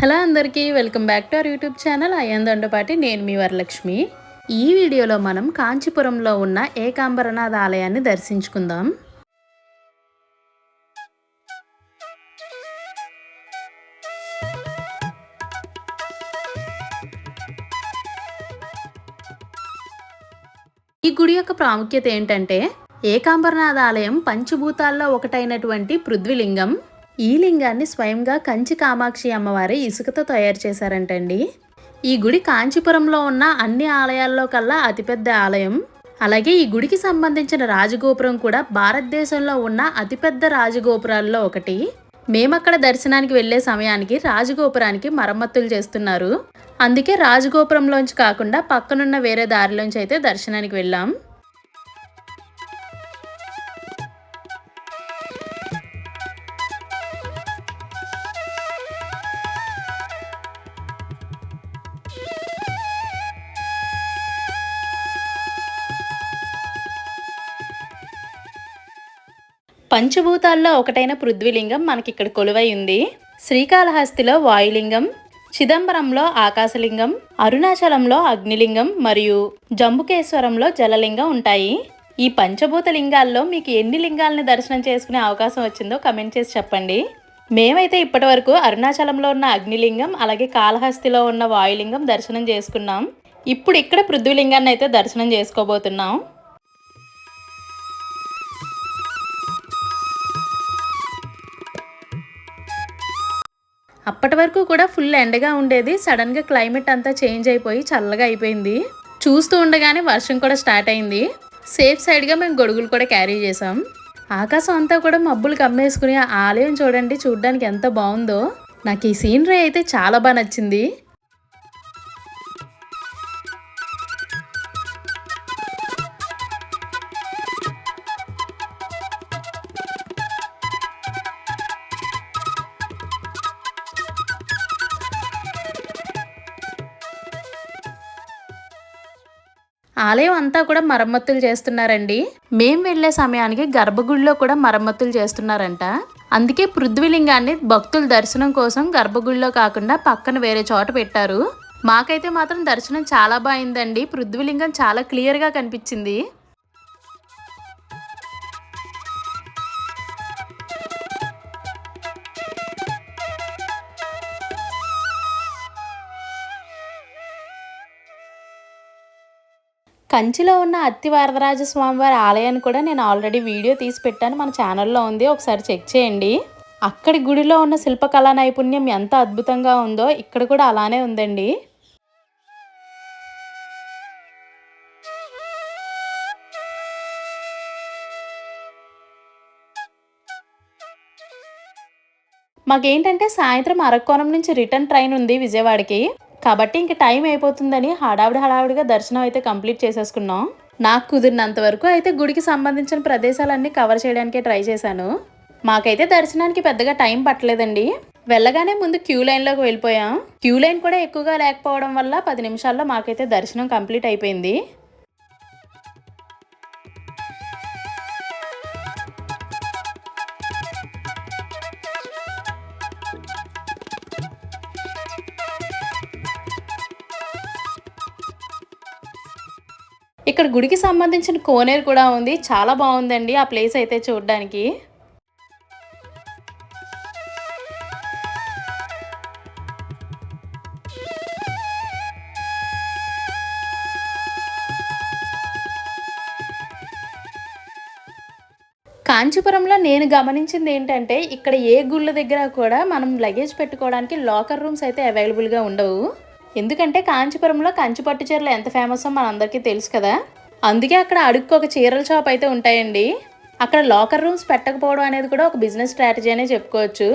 Hello అందరికీ welcome back to our YouTube channel అయ్యందొండపాటి. నేను మీ వరలక్ష్మి. ఈ వీడియోలో మనం కాంచీపురంలో ఉన్న ఏకాంబరనాథ ఆలయాన్ని దర్శించుకుందాం. ఈ గుడి యొక్క ప్రాముఖ్యత ఏంటంటే, ఏకాంబరనాథ ఆలయం పంచభూతాల్లో ఒకటైనటువంటి పృథ్వీలింగం. ఈ లింగాన్ని స్వయంగా కంచి కామాక్షి అమ్మవారి ఇసుకతో తయారు చేశారంటండి. ఈ గుడి కాంచీపురంలో ఉన్న అన్ని ఆలయాల్లో కల్లా అతిపెద్ద ఆలయం. అలాగే ఈ గుడికి సంబంధించిన రాజగోపురం కూడా భారతదేశంలో ఉన్న అతిపెద్ద రాజగోపురాల్లో ఒకటి. మేమక్కడ దర్శనానికి వెళ్లే సమయానికి రాజగోపురానికి మరమ్మతులు చేస్తున్నారు. అందుకే రాజగోపురంలోంచి కాకుండా పక్కనున్న వేరే దారిలోంచి అయితే దర్శనానికి వెళ్ళాం. పంచభూతాల్లో ఒకటైన పృథ్వీలింగం మనకిక్కడ కొలువై ఉంది. శ్రీకాళహస్తిలో వాయులింగం, చిదంబరంలో ఆకాశలింగం, అరుణాచలంలో అగ్నిలింగం మరియు జంబుకేశ్వరంలో జలలింగం ఉంటాయి. ఈ పంచభూత లింగాల్లో మీకు ఎన్ని లింగాలని దర్శనం చేసుకునే అవకాశం వచ్చిందో కమెంట్ చేసి చెప్పండి. మేమైతే ఇప్పటి వరకు అరుణాచలంలో ఉన్న అగ్నిలింగం అలాగే కాళహస్తిలో ఉన్న వాయులింగం దర్శనం చేసుకున్నాం. ఇప్పుడు ఇక్కడ పృథ్వీలింగాన్ని అయితే దర్శనం చేసుకోబోతున్నాం. అప్పటి వరకు కూడా ఫుల్ ఎండగా ఉండేది. సడన్గా క్లైమేట్ అంతా చేంజ్ అయిపోయి చల్లగా అయిపోయింది. చూస్తూ ఉండగానే వర్షం కూడా స్టార్ట్ అయింది. సేఫ్ సైడ్గా మేము గొడుగులు కూడా క్యారీ చేసాం. ఆకాశం అంతా కూడా మబ్బులు కమ్మేసుకుని ఆ ఆలయం చూడడానికి ఎంత బాగుందో. నాకు ఈ సీనరీ అయితే చాలా బాగా నచ్చింది. ఆలయం అంతా కూడా మరమ్మతులు చేస్తున్నారండి. మేం వెళ్లే సమయానికి గర్భగుడిలో కూడా మరమ్మతులు చేస్తున్నారంట. అందుకే పృథ్వీలింగాన్ని భక్తుల దర్శనం కోసం గర్భగుడిలో కాకుండా పక్కన వేరే చోట పెట్టారు. మాకైతే మాత్రం దర్శనం చాలా బాగుందండి. పృథ్వీలింగం చాలా క్లియర్గా కనిపించింది. కంచిలో ఉన్న అత్తి వరదరాజ స్వామివారి ఆలయాన్ని కూడా నేను ఆల్రెడీ వీడియో తీసి పెట్టాను, మన ఛానల్లో ఉంది, ఒకసారి చెక్ చేయండి. అక్కడి గుడిలో ఉన్న శిల్పకళా నైపుణ్యం ఎంత అద్భుతంగా ఉందో ఇక్కడ కూడా అలానే ఉందండి. మాకేంటంటే సాయంత్రం అరక్కోణం నుంచి రిటర్న్ ట్రైన్ ఉంది విజయవాడకి. కాబట్టి ఇంక టైం అయిపోతుందని హడావిడిగా దర్శనం అయితే కంప్లీట్ చేసేసుకున్నాం. నాకు కుదిరినంత వరకు అయితే గుడికి సంబంధించిన ప్రదేశాలన్నీ కవర్ చేయడానికే ట్రై చేశాను. మాకైతే దర్శనానికి పెద్దగా టైం పట్టలేదండి. వెళ్ళగానే ముందు క్యూ లైన్లోకి వెళ్ళిపోయాం. క్యూ లైన్ కూడా ఎక్కువగా లేకపోవడం వల్ల 10 నిమిషాల్లో మాకైతే దర్శనం కంప్లీట్ అయిపోయింది. ఇక్కడ గుడికి సంబంధించిన కోనేరు కూడా ఉంది. చాలా బాగుందండి ఆ ప్లేస్ అయితే చూడడానికి. కాంచీపురంలో నేను గమనించింది ఏంటంటే, ఇక్కడ ఏ గుళ్ళ దగ్గర కూడా మనం లగేజ్ పెట్టుకోవడానికి లాకర్ రూమ్స్ అయితే అవైలబుల్గా ఉండవు. ఎందుకంటే కాంచీపురంలో కంచి పట్టు చీరలు ఎంత ఫేమస్ మనందరికీ తెలుసు కదా. అందుకే అక్కడ అడుక్కు ఒక చీరల షాప్ అయితే ఉంటాయండి. అక్కడ లాకర్ రూమ్స్ పెట్టకపోవడం అనేది కూడా ఒక బిజినెస్ స్ట్రాటజీ అనే చెప్పుకోవచ్చు.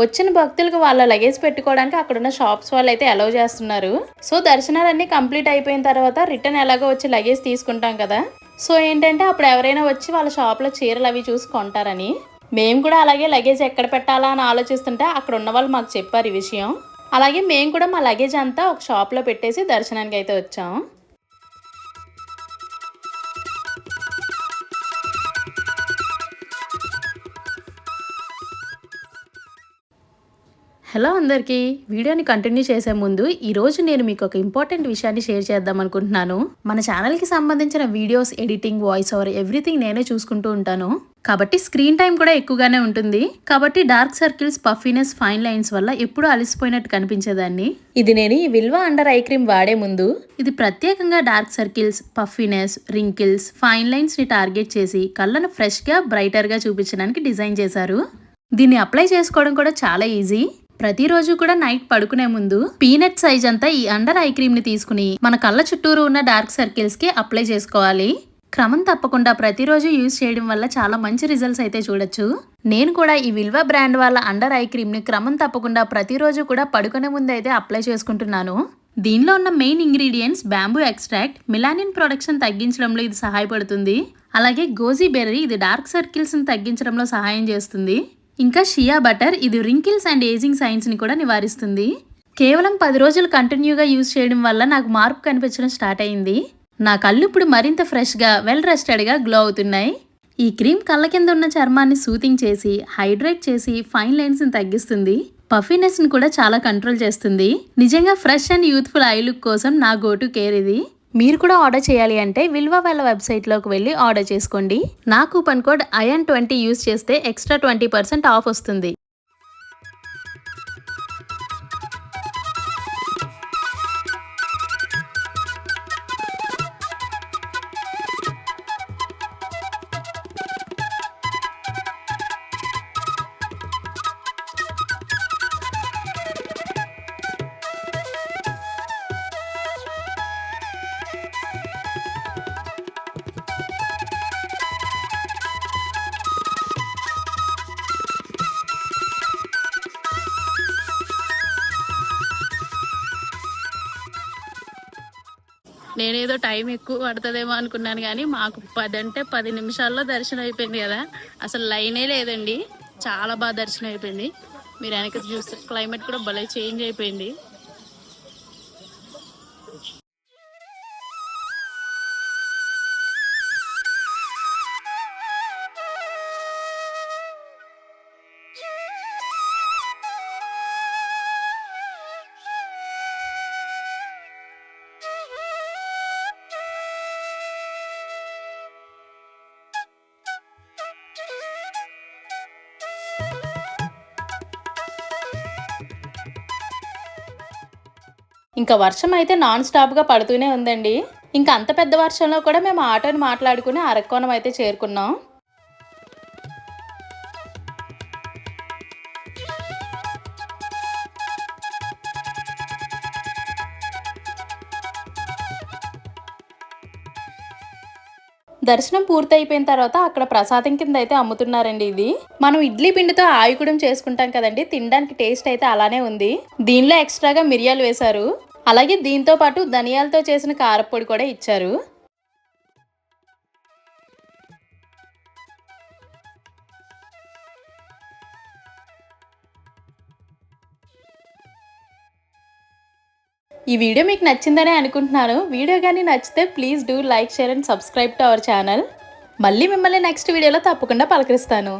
వచ్చిన భక్తులకు వాళ్ళ లగేజ్ పెట్టుకోవడానికి అక్కడున్న షాప్స్ వాళ్ళు అయితే అలౌ చేస్తున్నారు. సో దర్శనాలన్నీ కంప్లీట్ అయిపోయిన తర్వాత రిటర్న్ ఎలాగో వచ్చి లగేజ్ తీసుకుంటాం కదా. సో ఏంటంటే అప్పుడు ఎవరైనా వచ్చి వాళ్ళ షాప్లో చీరలు అవి చూసి కొంటారని మేము కూడా అలాగే లగేజ్ ఎక్కడ పెట్టాలా అని ఆలోచిస్తుంటే అక్కడ ఉన్న వాళ్ళు మాకు చెప్పారు ఈ విషయం. అలాగే మేము కూడా మా లగేజ్ అంతా ఒక షాప్లో పెట్టేసి దర్శనానికి అయితే వచ్చాం. హలో అందరికీ, వీడియోని కంటిన్యూ చేసే ముందు ఈరోజు నేను మీకు ఒక ఇంపార్టెంట్ విషయాన్ని షేర్ చేద్దాం అనుకుంటున్నాను. మన ఛానల్కి సంబంధించిన videos editing, voice over everything నేనే చూసుకుంటూ ఉంటాను. కాబట్టి స్క్రీన్ టైం కూడా ఎక్కువగానే ఉంటుంది. కాబట్టి dark circles, puffiness, fine lines వల్ల ఎప్పుడూ అలసిపోయినట్టు కనిపించేదాన్ని. ఇది నేను ఈ విల్వా అండర్ ఐ క్రీమ్ వాడే ముందు ఇది ప్రత్యేకంగా dark circles, puffiness, wrinkles, fine lines ని టార్గెట్ చేసి కళ్ళను ఫ్రెష్ గా, బ్రైటర్ గా చూపించడానికి డిజైన్ చేశారు. దీన్ని అప్లై చేసుకోవడం కూడా చాలా ఈజీ. ప్రతిరోజు కూడా నైట్ పడుకునే ముందు పీనట్ సైజ్ అంతా ఈ అండర్ ఐ క్రీమ్ ని తీసుకుని మన కళ్ళ చుట్టూరు ఉన్న డార్క్ సర్కిల్స్ కి అప్లై చేసుకోవాలి. క్రమం తప్పకుండా ప్రతిరోజు యూజ్ చేయడం వల్ల చాలా మంచి రిజల్ట్స్ అయితే చూడొచ్చు. నేను కూడా ఈ విల్వా బ్రాండ్ వాళ్ళ అండర్ ఐ క్రీమ్ ని క్రమం తప్పకుండా ప్రతిరోజు కూడా పడుకునే ముందు అయితే అప్లై చేసుకుంటున్నాను. దీనిలో ఉన్న main ingredients bamboo extract, melanin production తగ్గించడంలో ఇది సహాయపడుతుంది. అలాగే గోజీ బెర్రీ, ఇది డార్క్ సర్కిల్స్ ని తగ్గించడంలో సహాయం చేస్తుంది. ఇంకా షియా బటర్, ఇది రింకిల్స్ అండ్ ఏజింగ్ సైన్స్ ని కూడా నివారిస్తుంది. కేవలం 10 రోజులు కంటిన్యూగా యూజ్ చేయడం వల్ల నాకు మార్పు కనిపించడం స్టార్ట్ అయింది. నా కళ్ళు ఇప్పుడు మరింత ఫ్రెష్గా, వెల్ రెస్టెడ్గా గ్లో అవుతున్నాయి. ఈ క్రీమ్ కళ్ళ కింద ఉన్న చర్మాన్ని సూతింగ్ చేసి, హైడ్రేట్ చేసి, ఫైన్ లైన్స్ ని తగ్గిస్తుంది. పఫీనెస్ ని కూడా చాలా కంట్రోల్ చేస్తుంది. నిజంగా fresh and youthful I look కోసం నా గో టు కేర్ ఇది. మీరు కూడా ఆర్డర్ చేయాలి అంటే విల్వా వాళ్ళ వెబ్సైట్లోకి వెళ్ళి ఆర్డర్ చేసుకోండి. నా కూపన్ కోడ్ ION20 యూజ్ చేస్తే ఎక్స్ట్రా 20% ఆఫ్ వస్తుంది. నేనేదో టైం ఎక్కువ పడుతుందేమో అనుకున్నాను, కానీ మాకు 10 అంటే 10 నిమిషాల్లో దర్శనం అయిపోయింది కదా. అసలు లైనే లేదండి, చాలా బాగా దర్శనం అయిపోయింది. మీరు వెనక చూస్తే క్లైమేట్ కూడా భలే చేంజ్ అయిపోయింది. ఇంకా వర్షం అయితే నాన్ స్టాప్గా పడుతూనే ఉందండి. ఇంకా అంత పెద్ద వర్షంలో కూడా మేము ఆటోని మాట్లాడుకుని అరక్కోణం అయితే చేరుకున్నాం. దర్శనం పూర్తయిపోయిన తర్వాత అక్కడ ప్రసాదం కింద అయితే అమ్ముతున్నారండి. ఇది మనం ఇడ్లీ పిండితో ఆయుకుడం చేసుకుంటాం కదండి, తినడానికి టేస్ట్ అయితే అలానే ఉంది. దీనిలో ఎక్స్ట్రాగా మిరియాలు వేశారు. అలాగే దీంతో పాటు ధనియాలతో చేసిన కారపొడి కూడా ఇచ్చారు. ఈ వీడియో మీకు నచ్చిందనే అనుకుంటున్నాను. వీడియో కానీ నచ్చితే please do like, share and subscribe to our channel. మళ్ళీ మిమ్మల్ని నెక్స్ట్ వీడియోలో తప్పకుండా పలకరిస్తాను.